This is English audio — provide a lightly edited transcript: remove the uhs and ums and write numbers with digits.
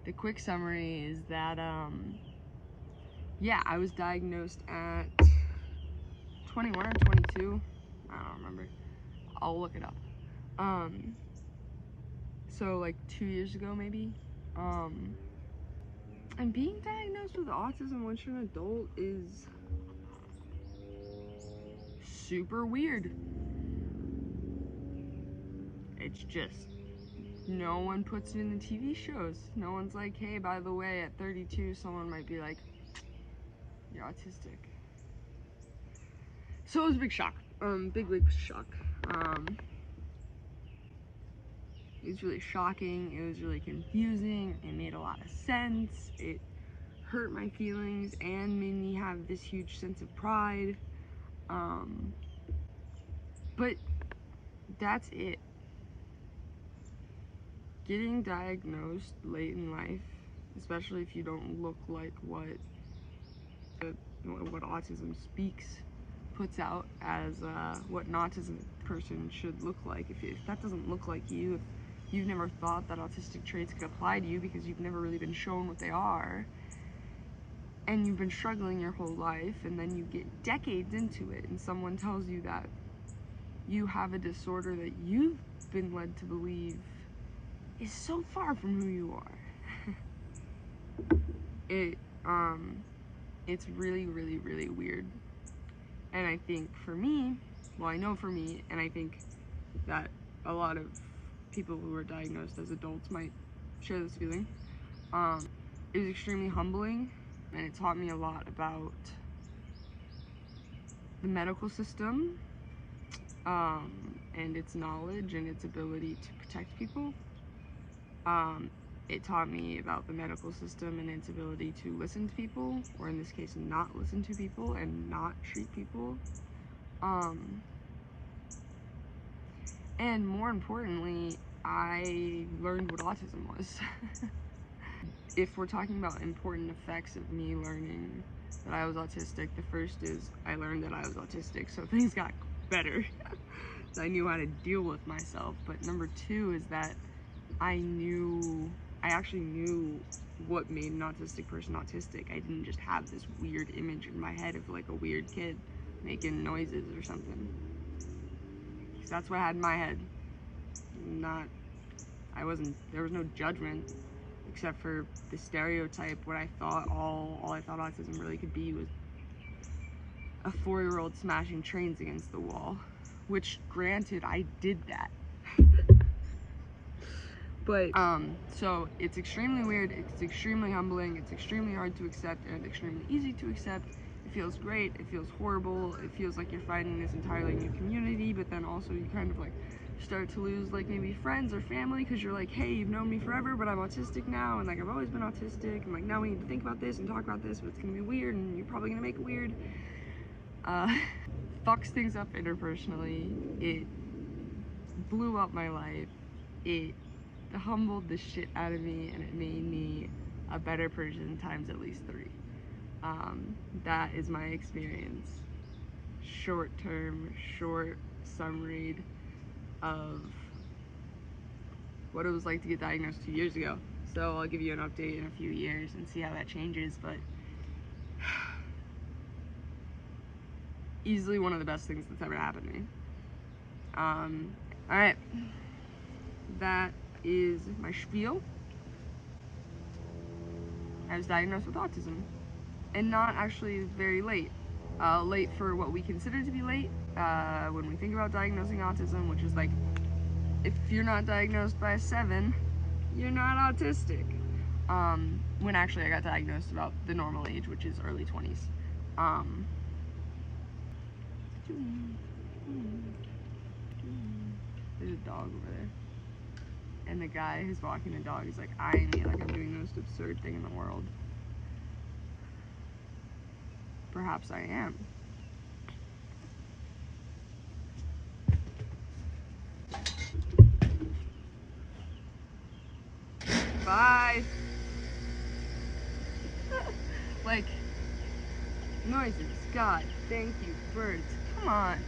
the quick summary is that, yeah, I was diagnosed at 21 or 22. I don't remember. I'll look it up. So like 2 years ago maybe. And being diagnosed with autism once you're an adult is super weird. It's just, no one puts it in the TV shows. No one's like, hey, by the way, at 32, someone might be like, you're autistic. So it was a big shock. Big shock. It was really shocking. It was really confusing. It made a lot of sense. It hurt my feelings and made me have this huge sense of pride. But that's it. Getting diagnosed late in life, especially if you don't look like what autism speaks, puts out as what an autism person should look like. If that doesn't look like you, if you've never thought that autistic traits could apply to you because you've never really been shown what they are, and you've been struggling your whole life, and then you get decades into it and someone tells you that you have a disorder that you've been led to believe is so far from who you are. It's really weird. And I think for me, well, I know for me, and I think that a lot of people who are diagnosed as adults might share this feeling. It was extremely humbling, and it taught me a lot about the medical system, and its knowledge and its ability to protect people. It taught me about the medical system and its ability to listen to people, or in this case, not listen to people and not treat people. And more importantly, I learned what autism was. If we're talking about important effects of me learning that I was autistic, the first is I learned that I was autistic, so things got better. So I knew how to deal with myself. But number two is that I actually knew what made an autistic person autistic. I didn't just have this weird image in my head of like a weird kid making noises or something. So that's what I had in my head. There was no judgment except for the stereotype. What I thought, all I thought autism really could be was a 4-year-old smashing trains against the wall, which granted, I did that. But, so it's extremely weird, it's extremely humbling, it's extremely hard to accept, and it's extremely easy to accept. It feels great, it feels horrible, it feels like you're finding this entirely new community, but then also you kind of like start to lose like maybe friends or family, because you're like, hey, you've known me forever, but I'm autistic now, and like I've always been autistic, and like now we need to think about this and talk about this, but it's gonna be weird, and you're probably gonna make it weird. Fucks things up interpersonally. It blew up my life. It humbled the shit out of me, and it made me a better person times at least 3. That is my experience. Short summary of what it was like to get diagnosed 2 years ago. So I'll give you an update in a few years and see how that changes, but easily one of the best things that's ever happened to me. Alright. That is my spiel. I was diagnosed with autism, and not actually very late. Late for what we consider to be late when we think about diagnosing autism, which is like, if you're not diagnosed by a 7, you're not autistic. When actually I got diagnosed about the normal age, which is early 20s. There's a dog over there. And the guy who's walking the dog is like eyeing me like I'm doing the most absurd thing in the world. Perhaps I am. Bye! Like, noises, God, thank you, birds, come on.